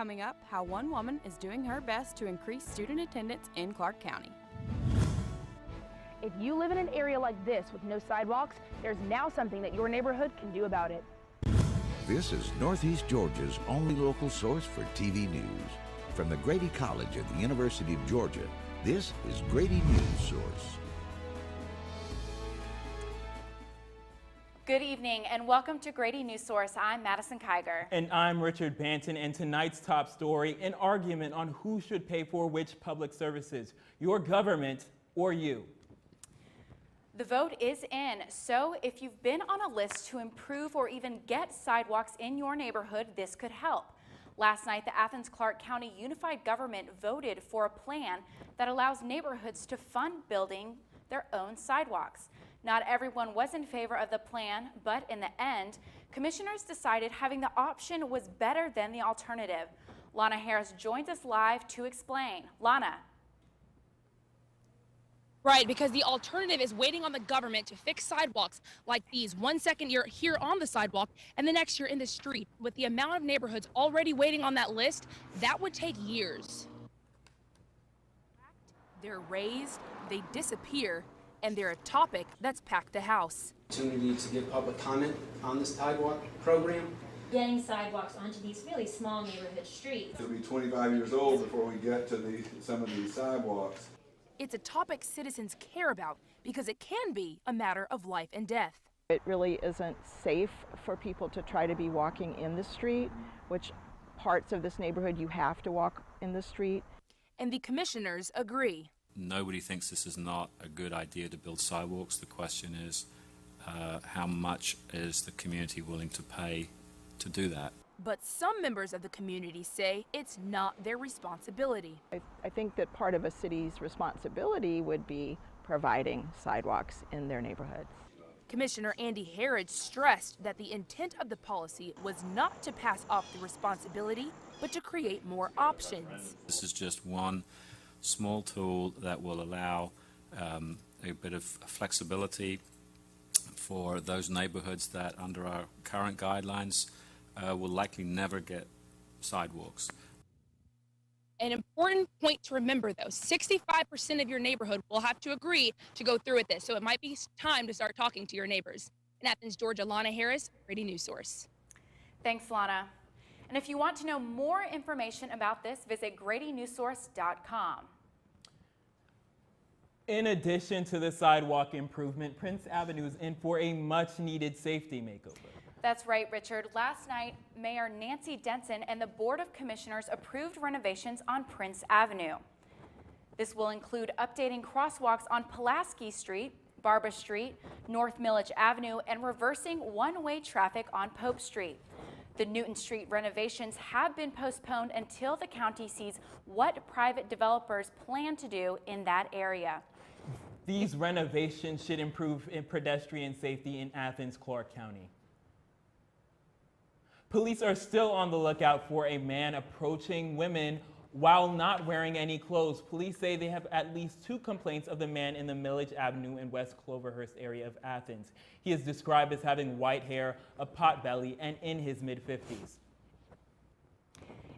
Coming up, how one woman is doing her best to increase student attendance in Clark County. If you live in an area like this with no sidewalks, there's now something that your neighborhood can do about it. This is Northeast Georgia's only local source for TV news. From the Grady College at the University of Georgia, this is Grady Newsource. Good evening and welcome to Grady Newsource. I'm Madison Kiger. And I'm Richard Banton, and tonight's top story, an argument on who should pay for which public services, your government or you. The vote is in, so if you've been on a list to improve or even get sidewalks in your neighborhood, this could help. Last night, the Athens-Clarke County Unified Government voted for a plan that allows neighborhoods to fund building their own sidewalks. Not everyone was in favor of the plan, but in the end, commissioners decided having the option was better than the alternative. Lana Harris joins us live to explain. Lana. Right, because the alternative is waiting on the government to fix sidewalks like these. 1 second you're here on the sidewalk and the next you're in the street. With the amount of neighborhoods already waiting on that list, that would take years. They're raised, they disappear, and they're a topic that's packed the House. Opportunity to give public comment on this sidewalk program. Getting sidewalks onto these really small neighborhood streets. It'll be 25 years old before we get to some of these sidewalks. It's a topic citizens care about because it can be a matter of life and death. It really isn't safe for people to try to be walking in the street, which parts of this neighborhood you have to walk in the street. And the commissioners agree. Nobody thinks this is not a good idea to build sidewalks. The question is, how much is the community willing to pay to do that? But some members of the community say it's not their responsibility. I think that part of a city's responsibility would be providing sidewalks in their neighborhoods. Commissioner Andy Harrods stressed that the intent of the policy was not to pass off the responsibility, but to create more options. This is just one small tool that will allow a bit of flexibility for those neighborhoods that under our current guidelines will likely never get sidewalks. An important point to remember, though, 65% of your neighborhood will have to agree to go through with this, so it might be time to start talking to your neighbors. In Athens, Georgia, Lana Harris, Grady Newsource. Thanks, Lana. And if you want to know more information about this, visit GradyNewssource.com. In addition to the sidewalk improvement, Prince Avenue is in for a much-needed safety makeover. That's right, Richard. Last night, Mayor Nancy Denson and the Board of Commissioners approved renovations on Prince Avenue. This will include updating crosswalks on Pulaski Street, Barbara Street, North Milledge Avenue, and reversing one-way traffic on Pope Street. The Newton Street renovations have been postponed until the county sees what private developers plan to do in that area. These renovations should improve pedestrian safety in Athens-Clarke County. Police are still on the lookout for a man approaching women while not wearing any clothes. Police say they have at least 2 complaints of the man in the Milledge Avenue and West Cloverhurst area of Athens. He is described as having white hair, a pot belly, and in his mid-50s.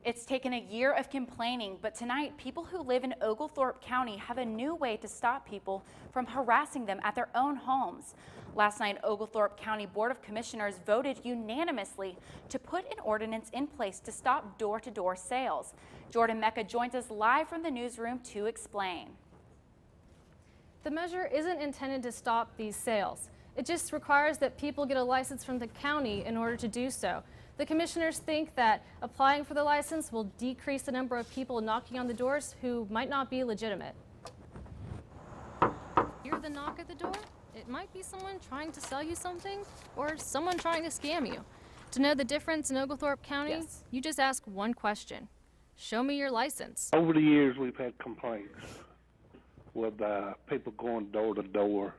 It's taken a year of complaining, but tonight, people who live in Oglethorpe County have a new way to stop people from harassing them at their own homes. Last night, Oglethorpe County Board of Commissioners voted unanimously to put an ordinance in place to stop door-to-door sales. Jordan Mecca joins us live from the newsroom to explain. The measure isn't intended to stop these sales. It just requires that people get a license from the county in order to do so. The commissioners think that applying for the license will decrease the number of people knocking on the doors who might not be legitimate. Hear the knock at the door? It might be someone trying to sell you something or someone trying to scam you. To know the difference in Oglethorpe County, you just ask one question. Show me your license. Over the years, we've had complaints with people going door to door,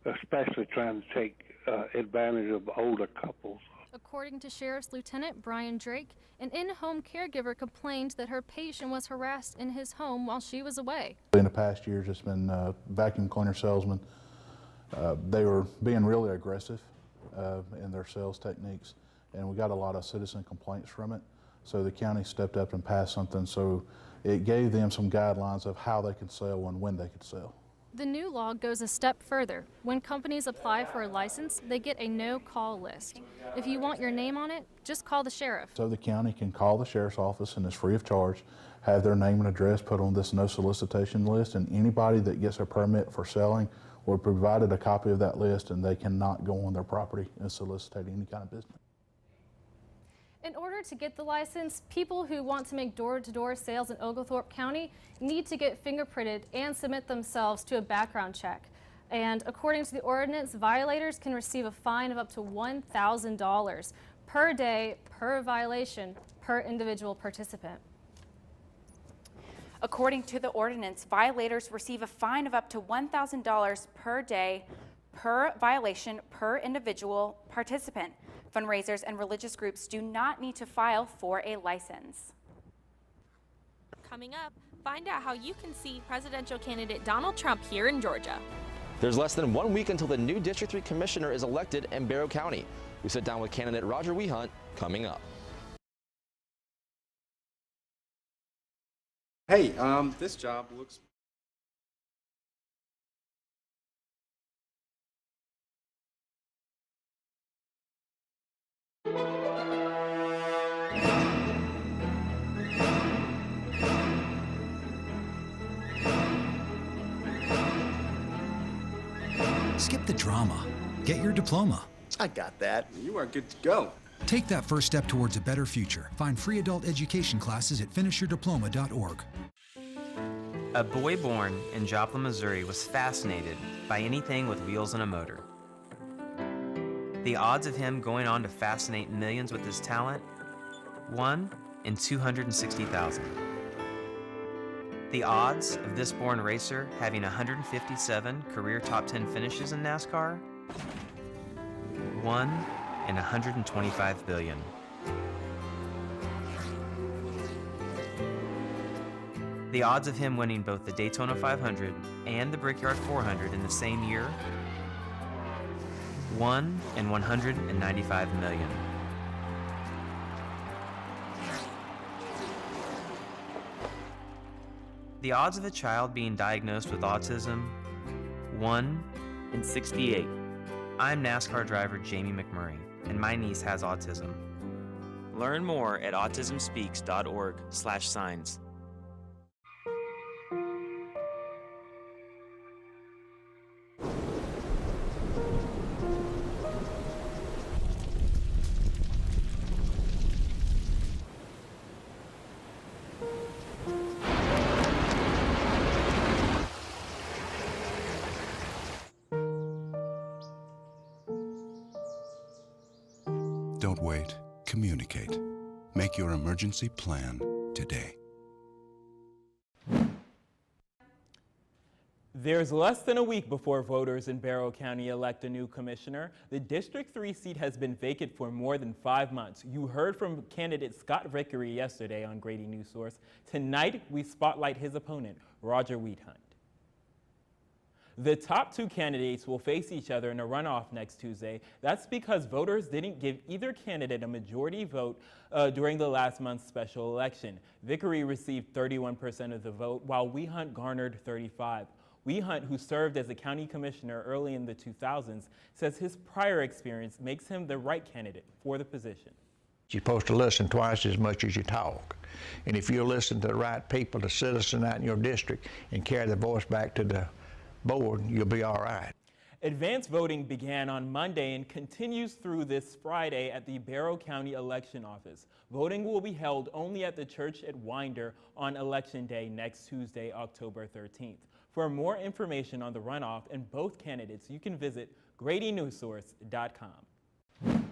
especially trying to take advantage of older couples. According to Sheriff's Lieutenant Brian Drake, an in-home caregiver complained that her patient was harassed in his home while she was away. In the past years, it's been vacuum cleaner salesmen. They were being really aggressive in their sales techniques, and we got a lot of citizen complaints from it. So the county stepped up and passed something, so it gave them some guidelines of how they could sell and when they could sell. The new law goes a step further. When companies apply for a license, they get a no-call list. If you want your name on it, just call the sheriff. So the county can call the sheriff's office, and it's free of charge, have their name and address put on this no solicitation list, and anybody that gets a permit for selling will be provided a copy of that list, and they cannot go on their property and solicitate any kind of business. In order to get the license, people who want to make door-to-door sales in Oglethorpe County need to get fingerprinted and submit themselves to a background check. And according to the ordinance, violators can receive a fine of up to $1,000 per day, per violation, per individual participant. According to the ordinance, violators receive a fine of up to $1,000 per day, per violation, per individual participant. Fundraisers and religious groups do not need to file for a license. Coming up, find out how you can see presidential candidate Donald Trump here in Georgia. There's less than 1 week until the new District 3 Commissioner is elected in Barrow County. We sit down with candidate Roger Wehunt coming up. Hey, this job looks... Skip the drama. Get your diploma. I got that. You are good to go. Take that first step towards a better future. Find free adult education classes at finishyourdiploma.org. A boy born in Joplin, Missouri was fascinated by anything with wheels and a motor. The odds of him going on to fascinate millions with his talent? 1 in 260,000. The odds of this born racer having 157 career top 10 finishes in NASCAR? 1 in 125 billion. The odds of him winning both the Daytona 500 and the Brickyard 400 in the same year? 1 in 195 million. The odds of a child being diagnosed with autism? 1 in 68. I'm NASCAR driver Jamie McMurray, and my niece has autism. Learn more at autismspeaks.org/signs. Don't wait. Communicate. Make your emergency plan today. There's less than a week before voters in Barrow County elect a new commissioner. The District 3 seat has been vacant for more than 5 months. You heard from candidate Scott Vickery yesterday on Grady Newsource. Tonight, we spotlight his opponent, Roger Wehunt. The top 2 candidates will face each other in a runoff next Tuesday. That's because voters didn't give either candidate a majority vote during the last month's special election. Vickery received 31% of the vote, while Wehunt garnered 35%. Wehunt, who served as a county commissioner early in the 2000s, says his prior experience makes him the right candidate for the position. You're supposed to listen twice as much as you talk. And if you listen to the right people, the citizen out in your district, and carry the voice back to the board, you'll be all right. Advance voting began on Monday and continues through this Friday at the Barrow County Election Office. Voting will be held only at the church at Winder on Election Day next Tuesday, October 13th. For more information on the runoff and both candidates, you can visit GradyNewsource.com.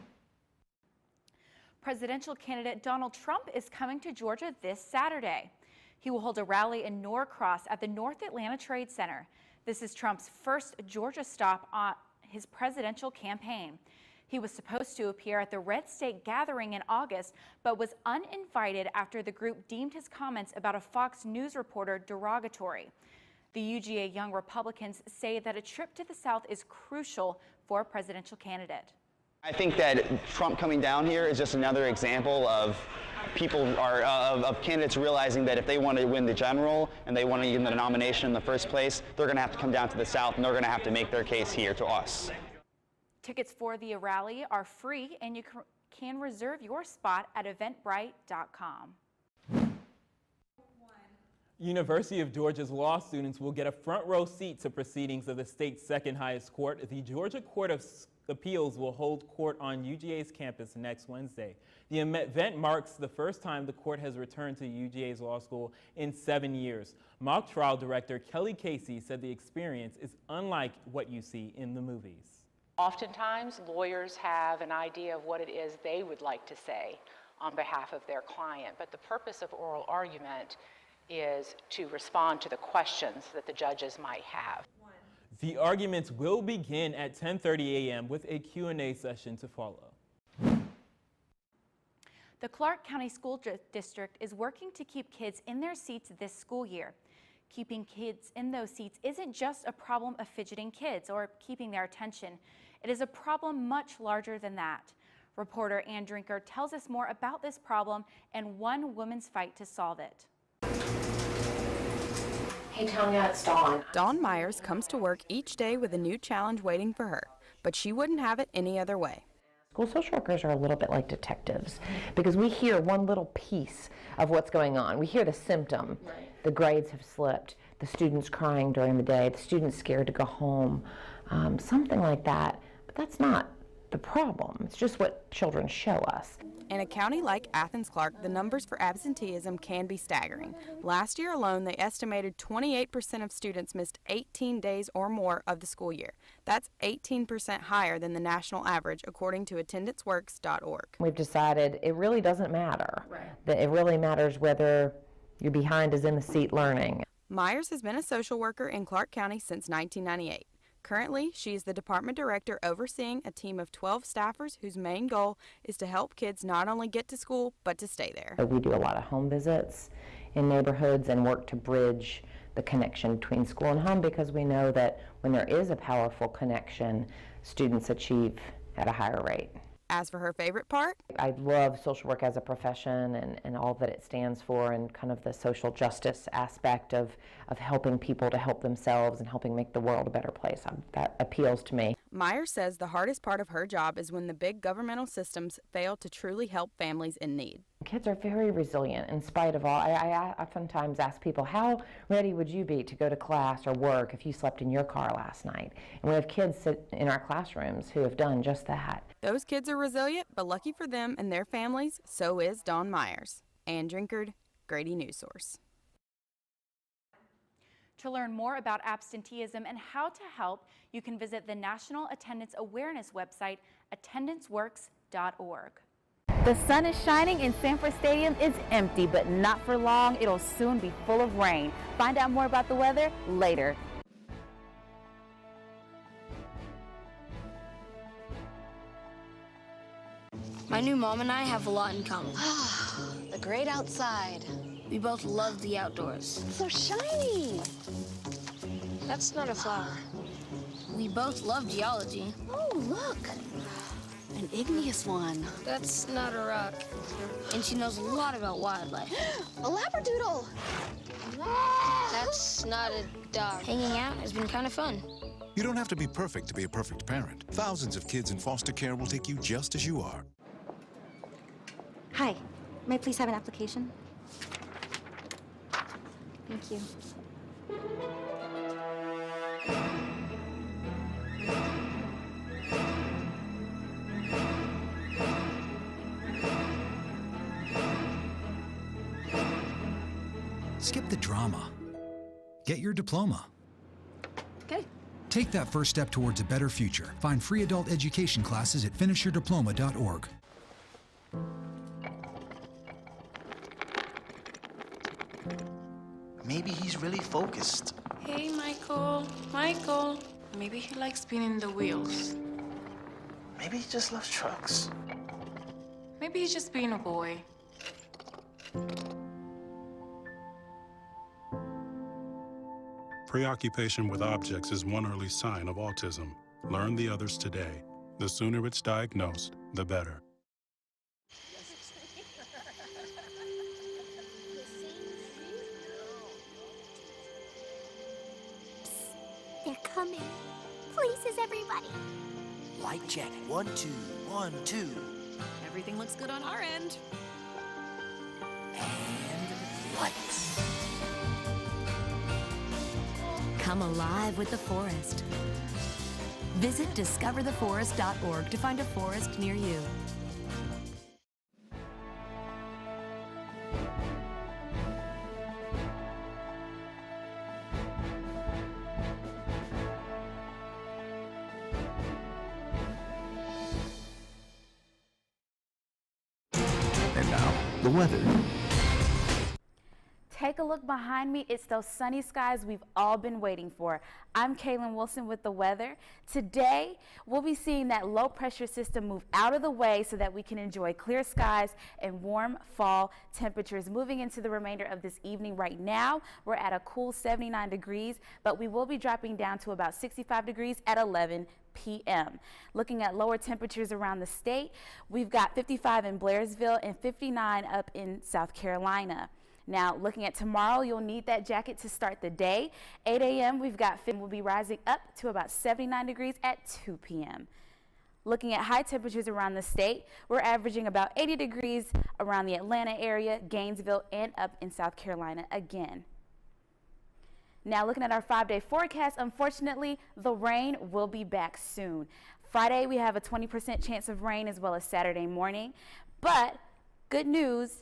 Presidential candidate Donald Trump is coming to Georgia this Saturday. He will hold a rally in Norcross at the North Atlanta Trade Center. This is Trump's first Georgia stop on his presidential campaign. He was supposed to appear at the Red State Gathering in August, but was uninvited after the group deemed his comments about a Fox News reporter derogatory. The UGA Young Republicans say that a trip to the South is crucial for a presidential candidate. I think that Trump coming down here is just another example of of candidates realizing that if they want to win the general and they want to get the nomination in the first place, they're going to have to come down to the South and they're going to have to make their case here to us. Tickets for the rally are free, and you can reserve your spot at eventbrite.com. University of Georgia's law students will get a front row seat to proceedings of the state's second highest court. The Georgia Court of Appeals will hold court on UGA's campus next Wednesday. The event marks the first time the court has returned to UGA's law school in 7 years. Mock trial director Kelly Casey said the experience is unlike what you see in the movies. Oftentimes, lawyers have an idea of what it is they would like to say on behalf of their client, but the purpose of oral argument is to respond to the questions that the judges might have. The arguments will begin at 10:30 a.m. with a Q&A session to follow. The Clark County School District is working to keep kids in their seats this school year. Keeping kids in those seats isn't just a problem of fidgeting kids or keeping their attention. It is a problem much larger than that. Reporter Ann Drinker tells us more about this problem and one woman's fight to solve it. Hey Tanya, it's Dawn. Dawn Myers comes to work each day with a new challenge waiting for her, but she wouldn't have it any other way. School social workers are a little bit like detectives because we hear one little piece of what's going on. We hear the symptom. The grades have slipped, the students crying during the day, the students scared to go home, something like that. But that's not the problem. It's just what children show us. In a county like Athens-Clarke, the numbers for absenteeism can be staggering. Last year alone, they estimated 28% of students missed 18 days or more of the school year. That's 18% higher than the national average, according to attendanceworks.org. We've decided it really doesn't matter. That it really matters whether you're behind is in the seat learning. Myers has been a social worker in Clark County since 1998. Currently, she is the department director overseeing a team of 12 staffers whose main goal is to help kids not only get to school, but to stay there. We do a lot of home visits in neighborhoods and work to bridge the connection between school and home because we know that when there is a powerful connection, students achieve at a higher rate. As for her favorite part? I love social work as a profession and all that it stands for and kind of the social justice aspect of helping people to help themselves and helping make the world a better place. That appeals to me. Myers says the hardest part of her job is when the big governmental systems fail to truly help families in need. Kids are very resilient in spite of all. I oftentimes ask people, how ready would you be to go to class or work if you slept in your car last night? And we have kids sit in our classrooms who have done just that. Those kids are resilient, but lucky for them and their families, so is Dawn Myers. Ann Drinkard, Grady Newsource. To learn more about absenteeism and how to help, you can visit the National Attendance Awareness website, attendanceworks.org. The sun is shining and Sanford Stadium is empty, but not for long. It'll soon be full of rain. Find out more about the weather later. My new mom and I have a lot in common. The great outside. We both love the outdoors. So shiny. That's not a flower. We both love geology. Oh, look. An igneous one. That's not a rock. And she knows a lot about wildlife. A labradoodle. That's not a dog. Hanging out has been kind of fun. You don't have to be perfect to be a perfect parent. Thousands of kids in foster care will take you just as you are. Hi, may I please have an application? Thank you. Skip the drama. Get your diploma. Okay. Take that first step towards a better future. Find free adult education classes at finishyourdiploma.org. Maybe he's really focused. Hey, Michael. Michael. Maybe he likes spinning the wheels. Maybe he just loves trucks. Maybe he's just being a boy. Preoccupation with objects is one early sign of autism. Learn the others today. The sooner it's diagnosed, the better. They're coming. Places, everybody. Light check. 1, 2, 1, 2. Everything looks good on our end. And lights. Come alive with the forest. Visit discovertheforest.org to find a forest near you. And now, the weather. Take a look behind me. It's those sunny skies we've all been waiting for. I'm Kaylin Wilson with the weather. Today, we'll be seeing that low pressure system move out of the way so that we can enjoy clear skies and warm fall temperatures moving into the remainder of this evening. Right now, we're at a cool 79 degrees, but we will be dropping down to about 65 degrees at 11 p.m. Looking at lower temperatures around the state, we've got 55 in Blairsville and 59 up in South Carolina. Now, looking at tomorrow, you'll need that jacket to start the day. 8 a.m., we've got we'll be rising up to about 79 degrees at 2 p.m. Looking at high temperatures around the state, we're averaging about 80 degrees around the Atlanta area, Gainesville, and up in South Carolina again. Now, looking at our 5-day forecast, unfortunately, the rain will be back soon. Friday, we have a 20% chance of rain as well as Saturday morning. But good news,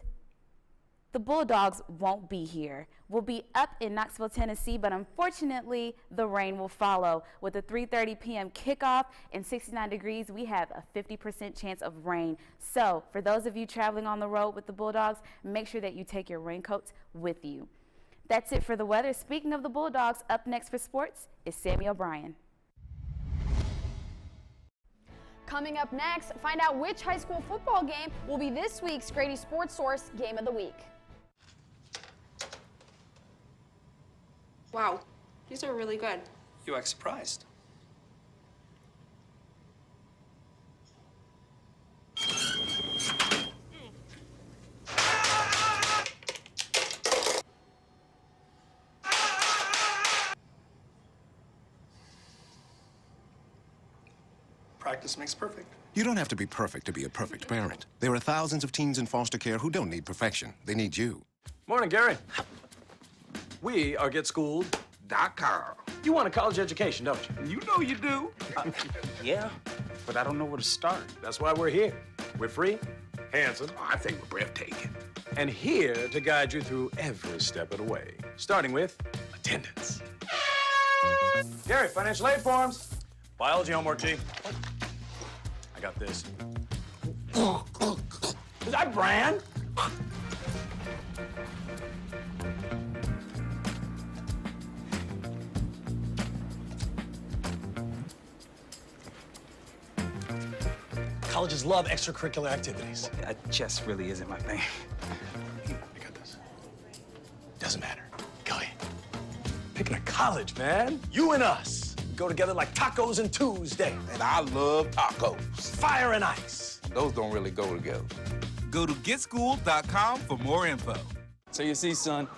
the Bulldogs won't be here. We'll be up in Knoxville, Tennessee, but unfortunately, the rain will follow. With a 3:30 p.m. kickoff and 69 degrees, we have a 50% chance of rain. So, for those of you traveling on the road with the Bulldogs, make sure that you take your raincoats with you. That's it for the weather. Speaking of the Bulldogs, up next for sports is Sammy O'Brien. Coming up next, find out which high school football game will be this week's Grady Sports Source Game of the Week. Wow, these are really good. You act surprised. Practice makes perfect. You don't have to be perfect to be a perfect parent. There are thousands of teens in foster care who don't need perfection. They need you. Morning, Gary. We are GetSchooled.com. You want a college education, don't you? You know you do. Yeah, but I don't know where to start. That's why we're here. We're free, handsome. I think we're breathtaking. And here to guide you through every step of the way, starting with attendance. Gary, financial aid forms. Biology homework, G. I got this. Is that Bran? Colleges love extracurricular activities. Chess really isn't my thing. I got this. Doesn't matter. Go ahead. Picking a college, man. You and us go together like tacos and Tuesday. And I love tacos. Fire and ice. Those don't really go together. Go to GetSchooled.com for more info. So you see, son,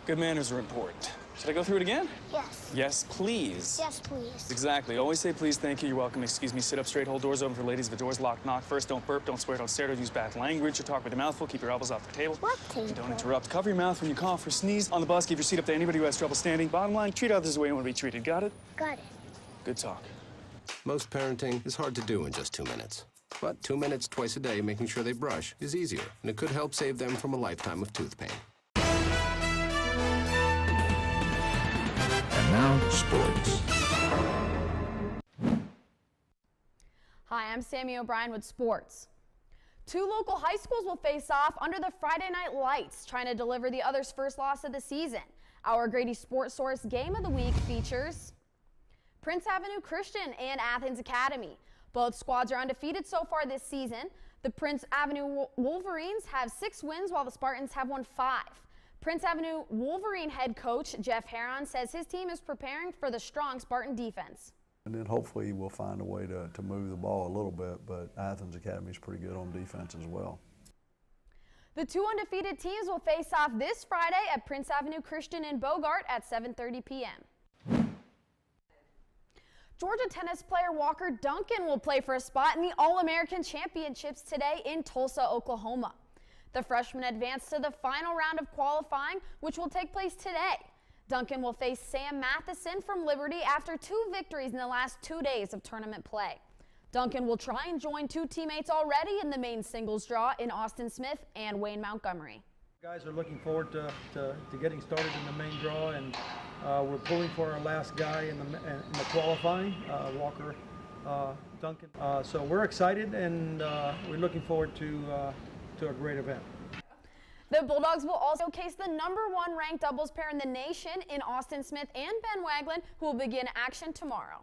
good manners are important. Should I go through it again? Yes. Yes, please. Yes, please. Exactly. Always say please, thank you, you're welcome, excuse me, sit up straight, hold doors open for ladies. If the door's locked, knock first. Don't burp, don't swear, don't stare, don't use bad language, or talk with your mouth full. Keep your elbows off the table. What table? Don't interrupt. Cover your mouth when you cough or sneeze. On the bus, give your seat up to anybody who has trouble standing. Bottom line, treat others the way you want to be treated. Got it? Got it. Good talk. Most parenting is hard to do in just 2 minutes. But 2 minutes twice a day making sure they brush is easier, and it could help save them from a lifetime of tooth pain. And now, sports. Hi, I'm Sammy O'Brien with sports. 2 local high schools will face off under the Friday night lights, trying to deliver the other's first loss of the season. Our Grady Sports Source Game of the Week features Prince Avenue Christian and Athens Academy. Both squads are undefeated so far this season. The Prince Avenue Wolverines have 6 wins while the Spartans have won 5. Prince Avenue Wolverine head coach Jeff Herman says his team is preparing for the strong Spartan defense. And then hopefully we'll find a way to move the ball a little bit, but Athens Academy is pretty good on defense as well. The two undefeated teams will face off this Friday at Prince Avenue Christian in Bogart at 7:30 p.m. Georgia tennis player Walker Duncan will play for a spot in the All-American Championships today in Tulsa, Oklahoma. The freshman advanced to the final round of qualifying, which will take place today. Duncan will face Sam Matheson from Liberty after 2 victories in the last 2 days of tournament play. Duncan will try and join 2 teammates already in the main singles draw in Austin Smith and Wayne Montgomery. Guys are looking forward to getting started in the main draw, and we're pulling for our last guy in the qualifying, Walker Duncan. So we're excited, and we're looking forward to a great event. The Bulldogs will also showcase the #1 ranked doubles pair in the nation in Austin Smith and Ben Waglin, who will begin action tomorrow.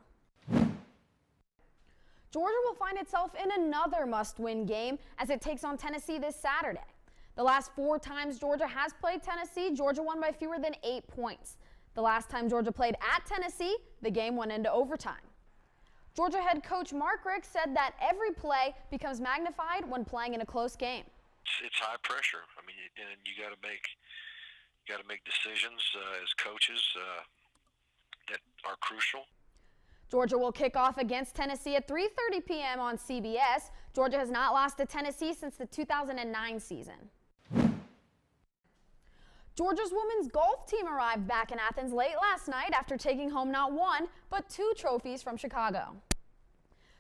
Georgia will find itself in another must-win game as it takes on Tennessee this Saturday. The last 4 times Georgia has played Tennessee, Georgia won by fewer than 8 points. The last time Georgia played at Tennessee, the game went into overtime. Georgia head coach Mark Richt said that every play becomes magnified when playing in a close game. It's high pressure. I mean, and you got to make decisions as coaches that are crucial. Georgia will kick off against Tennessee at 3:30 p.m. on CBS. Georgia has not lost to Tennessee since the 2009 season. Georgia's women's golf team arrived back in Athens late last night after taking home not 1, but 2 trophies from Chicago.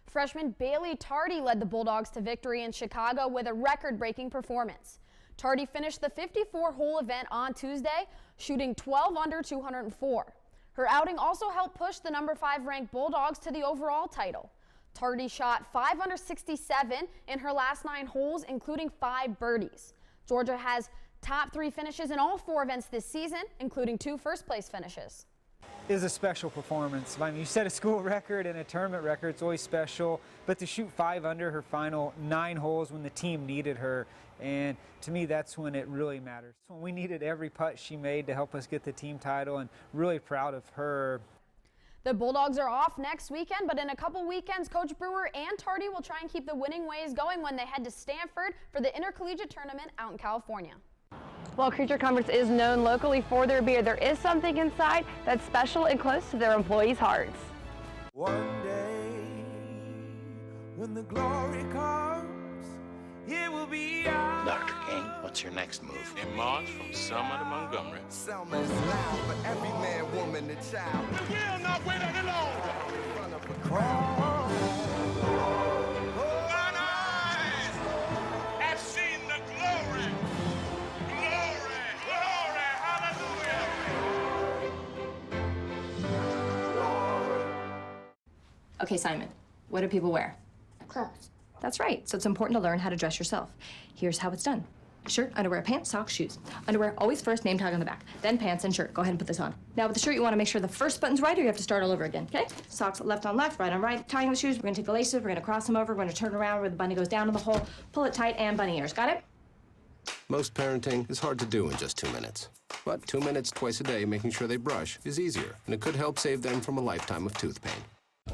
Freshman Bailey Tardy led the Bulldogs to victory in Chicago with a record-breaking performance. Tardy finished the 54-hole event on Tuesday, shooting 12 under 204. Her outing also helped push the #5 ranked Bulldogs to the overall title. Tardy shot 5 under 67 in her last 9 holes, including 5 birdies. Georgia has top 3 finishes in all 4 events this season, including 2 first-place finishes. Is a special performance. I mean, you set a school record and a tournament record, it's always special, but to shoot 5 under her final 9 holes when the team needed her, and to me that's when it really matters. When we needed every putt she made to help us get the team title, and really proud of her. The Bulldogs are off next weekend, but in a couple weekends, Coach Brewer and Tardy will try and keep the winning ways going when they head to Stanford for the intercollegiate tournament out in California. While Creature Comforts is known locally for their beer, there is something inside that's special and close to their employees' hearts. One day, when the glory comes, it will be ours. Dr. King, what's your next move? In March from Selma to Montgomery. Selma is loud for every man, woman, and child. We will not wait any longer. In front of a crowd. Thine eyes have seen the glory. Okay, Simon, what do people wear? Clothes. That's right, so it's important to learn how to dress yourself. Here's how it's done. Shirt, underwear, pants, socks, shoes. Underwear, always first, name tag on the back. Then pants and shirt. Go ahead and put this on. Now with the shirt, you want to make sure the first button's right or you have to start all over again, okay? Socks left on left, right on right. Tying the shoes, we're gonna take the laces, we're gonna cross them over, we're gonna turn around where the bunny goes down in the hole, pull it tight, and bunny ears. Got it? Most parenting is hard to do in just 2 minutes. But 2 minutes twice a day making sure they brush is easier, and it could help save them from a lifetime of tooth pain.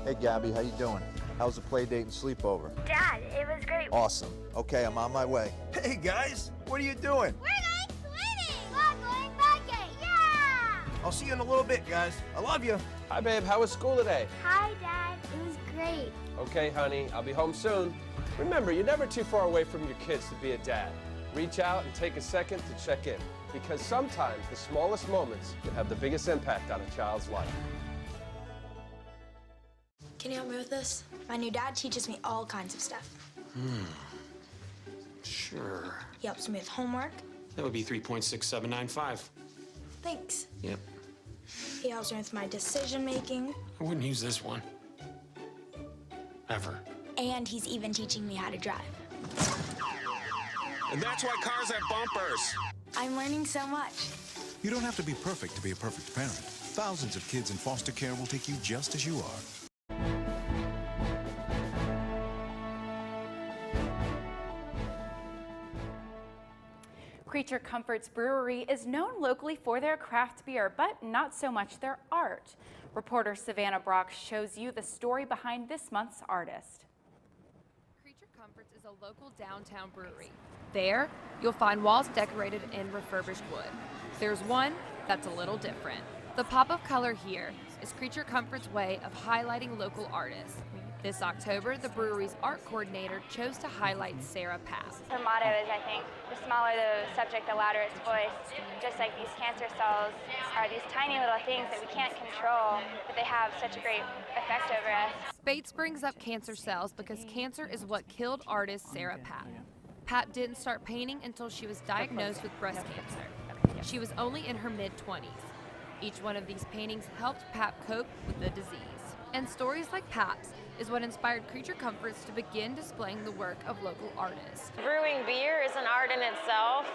Hey, Gabby, how you doing? How's the play date and sleepover? Dad, it was great. Awesome. Okay, I'm on my way. Hey, guys, what are you doing? We're going swimming. We're going biking. Yeah! I'll see you in a little bit, guys. I love you. Hi, babe. How was school today? Hi, Dad. It was great. Okay, honey. I'll be home soon. Remember, you're never too far away from your kids to be a dad. Reach out and take a second to check in, because sometimes the smallest moments can have the biggest impact on a child's life. Can you help me with this? My new dad teaches me all kinds of stuff. Sure. He helps me with homework. That would be 3.6795. Thanks. Yep. He helps me with my decision making. I wouldn't use this one. Ever. And he's even teaching me how to drive. And that's why cars have bumpers. I'm learning so much. You don't have to be perfect to be a perfect parent. Thousands of kids in foster care will take you just as you are. Creature Comforts Brewery is known locally for their craft beer, but not so much their art. Reporter Savannah Brock shows you the story behind this month's artist. Creature Comforts is a local downtown brewery. There, you'll find walls decorated in refurbished wood. There's one that's a little different. The pop of color here is Creature Comfort's way of highlighting local artists. This October, the brewery's art coordinator chose to highlight Sarah Papp. Her motto is, I think, the smaller the subject, the louder its voice. Just like these cancer cells are these tiny little things that we can't control, but they have such a great effect over us. Bates brings up cancer cells because cancer is what killed artist Sarah Papp. Papp didn't start painting until she was diagnosed with breast cancer. She was only in her mid-20s. Each one of these paintings helped Papp cope with the disease. And stories like Papp's is what inspired Creature Comforts to begin displaying the work of local artists. Brewing beer is an art in itself,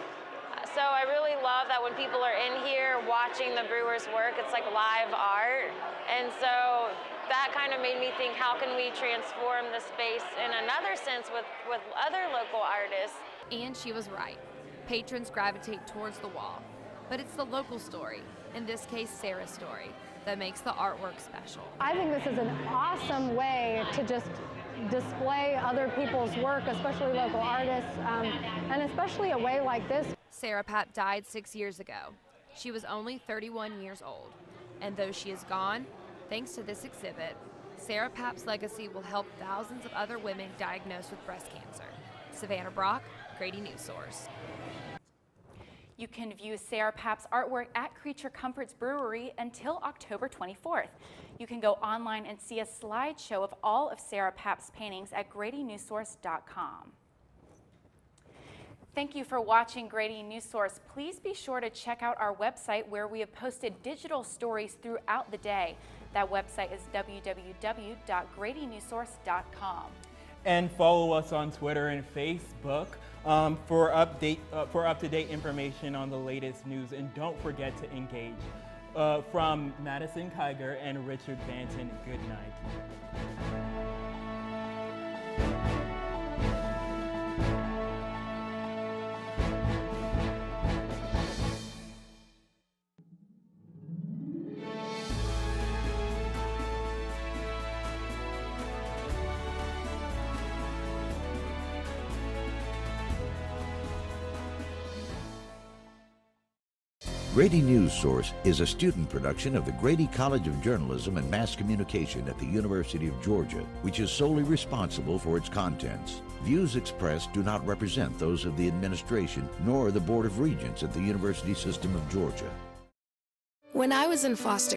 so I really love that when people are in here watching the brewers work, it's like live art. And so that kind of made me think, how can we transform the space in another sense with other local artists? And she was right. Patrons gravitate towards the wall. But it's the local story, in this case Sarah's story, that makes the artwork special. I think this is an awesome way to just display other people's work, especially local artists, and especially a way like this. Sarah Papp died 6 years ago. She was only 31 years old. And though she is gone, thanks to this exhibit, Sarah Papp's legacy will help thousands of other women diagnosed with breast cancer. Savannah Brock, Grady Newsource. You can view Sarah Papp's artwork at Creature Comforts Brewery until October 24th. You can go online and see a slideshow of all of Sarah Papp's paintings at GradyNewsource.com. Thank you for watching Grady Newsource. Please be sure to check out our website where we have posted digital stories throughout the day. That website is www.gradynewsource.com. And follow us on Twitter and Facebook for up-to-date information on the latest news. And don't forget to engage. From Madison Kiger and Richard Banton, good night. Grady Newsource is a student production of the Grady College of Journalism and Mass Communication at the University of Georgia, which is solely responsible for its contents. Views expressed do not represent those of the administration nor the Board of Regents at the University System of Georgia. When I was in foster